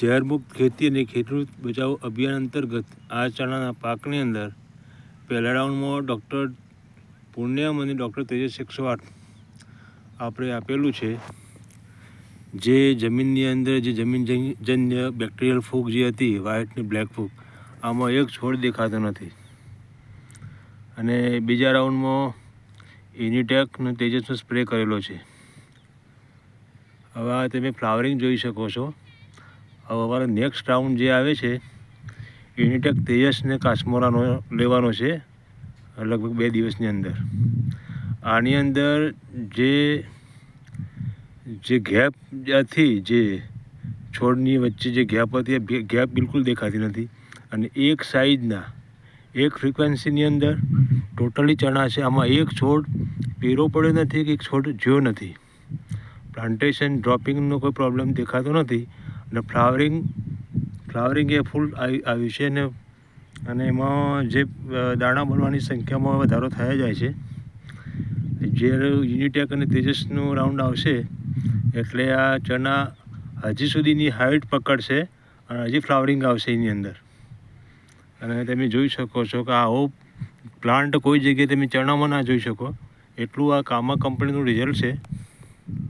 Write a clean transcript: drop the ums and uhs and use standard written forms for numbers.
ઝેરમુક્ત ખેતી અને ખેડૂત બચાવ અભિયાન અંતર્ગત આ ચણાના પાકની અંદર પહેલા રાઉન્ડમાં ડૉક્ટર પૂર્ણિમ અને ડૉક્ટર તેજસ 108 આપણે આપેલું છે. જે જમીનની અંદર જે જમીનજન્ય બેક્ટેરિયલ ફૂગ જે હતી, વ્હાઇટ ને બ્લેક ફૂગ, આમાં એક છોડ દેખાતો નથી. અને બીજા રાઉન્ડમાં ઇનિટેક અને તેજસનો સ્પ્રે કરેલો છે. હવે આ તમે ફ્લાવરિંગ જોઈ શકો છો. હવે અમારો નેક્સ્ટ રાઉન્ડ જે આવે છે યુનિટેક તેજસ ને કાશ્મોરાનો લેવાનો છે લગભગ 2 દિવસની અંદર. આની અંદર જે ગેપ હતી, જે છોડની વચ્ચે જે ગેપ હતી, એ ગેપ બિલકુલ દેખાતી નથી. અને એક સાઇઝના એક ફ્રિકવન્સીની અંદર ટોટલી ચણા છે. આમાં એક છોડ પીળો પડ્યો નથી કે એક છોડ જ્યો નથી. પ્લાન્ટેશન ડ્રોપિંગનો કોઈ પ્રોબ્લેમ દેખાતો નથી. અને ફ્લાવરિંગ એ ફૂલ આવ્યું છે અને એમાં જે દાણા બનવાની સંખ્યામાં વધારો થયા જાય છે. જ્યારે યુનિટેક અને તેજસનો રાઉન્ડ આવશે એટલે આ ચણા હજી સુધીની હાઇટ પકડશે અને હજી ફ્લાવરિંગ આવશે એની અંદર. અને તમે જોઈ શકો છો કે આવો પ્લાન્ટ કોઈ જગ્યાએ તમે ચણામાં ના જોઈ શકો, એટલું આ કામા કંપનીનું રિઝલ્ટ છે.